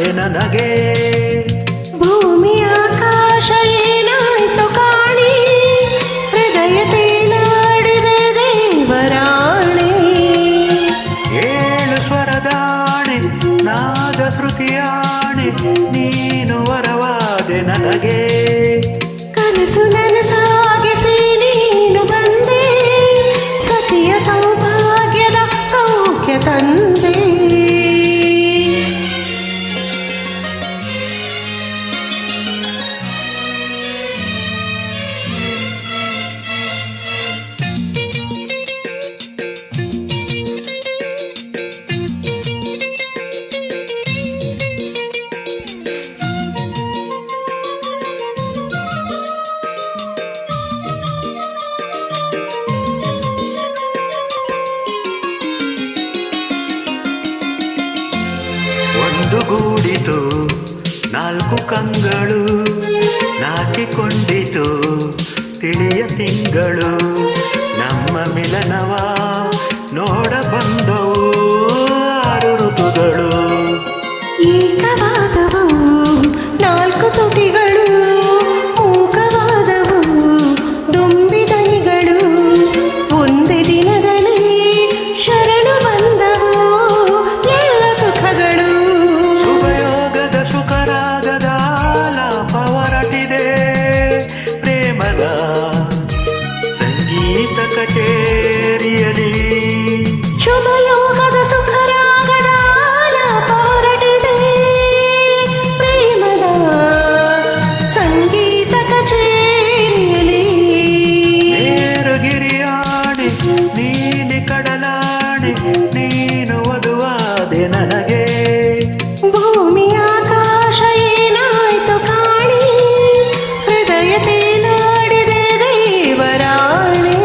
ಒಲವಾದೆ ನನಗೆ. ಭೂಮಿ ಆಕಾಶ ಏನಾಯ್ತು ಕಾಣಿ, ಹೃದಯ ತೇಲಾಡಿದೆ ದೇವರಾಣೆ. ಏಳು ಸ್ವರದಾಣೆ ನಾದ ಶ್ರುತಿಯಾಣೆ, ನೀನು ವರವಾದೆ ನನಗೆ. ಕನಸು ನನಸಾಗಿಸಿ ನೀನು ಬಂದೆ, ಸತಿಯ ಸೌಭಾಗ್ಯದ ಸೌಖ್ಯ ತಂದೆ. ಒಂದುಗೂಡಿತು ನಾಲ್ಕು ಕಂಗಳು, ನಾಚಿಕೊಂಡಿತು ತಿಳಿಯ ತಿಂಗಳು. ನಮ್ಮ ಮಿಲನವ ನೋಡ ಬಂದವು ಆರು ಋತುಗಳು. ಏಕವಾದವು ನಾಲ್ಕು ತುಟಿಗಳು, ಮೂಕವಾದವು ದುಂಬಿದನಿಗಳು. ಒಂದೇ ದಿನದಲ್ಲಿ ಶರಣು ಬಂದವು ಎಲ್ಲ ಸುಖಗಳು. ಸುಖಯೋಗದ ಸುಖರಾಗದ ಲಾಪ ಹೊರಟಿದೆ, ಪ್ರೇಮದ ಸಂಗೀತ ಕಚೇರಿಯಲಿ. ಶುಭಯೋಗದ ಸುಖರಾಗದ ಆಲಾಪ ಹೊರಟಿದೆ, ಪ್ರೇಮದ ಸಂಗೀತ ಕಚೇರಿಯಲಿ. ನೇರಗಿರಿಯಾಣೆ ನೀನೆ ಕಡಲಾಣೆ, ನೀನು ವಧುವಾದೆ ನನಗೆ. ಭೂಮಿ ಆಕಾಶ ಏನಾಯ್ತು ಕಾಣಿ, ಹೃದಯ ತೇಲಾಡಿದೆ ದೇವರಾಣೆ.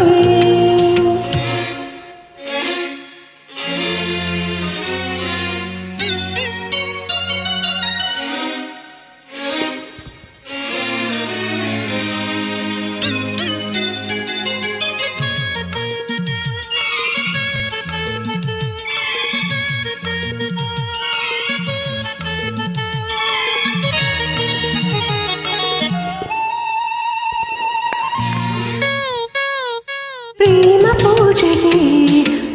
ಪ್ರೇಮ ಪೂಜೆಗೆ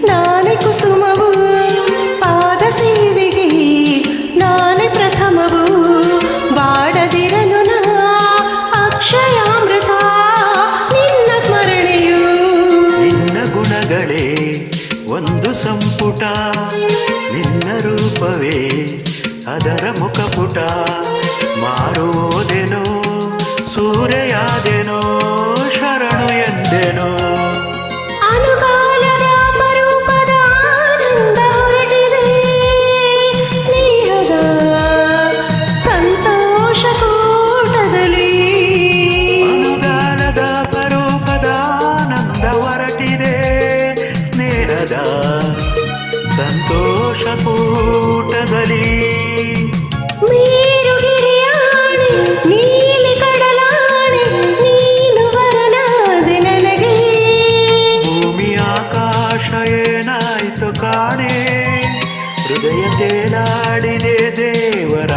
ನಾನೇ ಕುಸುಮವು, ಪಾದ ಸೇವೆಗೆ ನಾನೇ ಪ್ರಥಮವು. ಬಾಡದಿರಲು ನಾ ಅಕ್ಷಯಾಮೃತ ನಿನ್ನ ಸ್ಮರಣೆಯು. ನಿನ್ನ ಗುಣಗಳೇ ಒಂದು ಸಂಪುಟ, ನಿನ್ನ ರೂಪವೇ ಅದರ ಮುಖಪುಟ. ಮಾರುವುದೇನೋ ಸೂರ್ಯಾದೇನೋ ಶರಣು ಎಂದೆನೋ. ಅನುಕಾಲದ ಅಪರೂಪದ ಆನಂದ ಹೊರಟಿದೆ, ಸ್ನೇಹದ ಸಂತೋಷ ಕೂಟದಲ್ಲಿ. ಅನುಗಾಲದ ಪರೂಪದ ಆನಂದ ಹೊರಟಿದೆ, ಸ್ನೇಹದ ಸಂತೋಷ ಕೂಟದಲ್ಲಿ. ಮೇರುಗಿರಿಯಾಣೆ ನೀಲಿ ಕಡಲಾಣೆ, ನೀನು ವರನಾದೆ ನನಗೆ. ಭೂಮಿ ಆಕಾಶ ಏನಾಯ್ತು ಕಾಣೆ, ಹೃದಯ ತೇಲಾಡಿದೆ ದೇವರ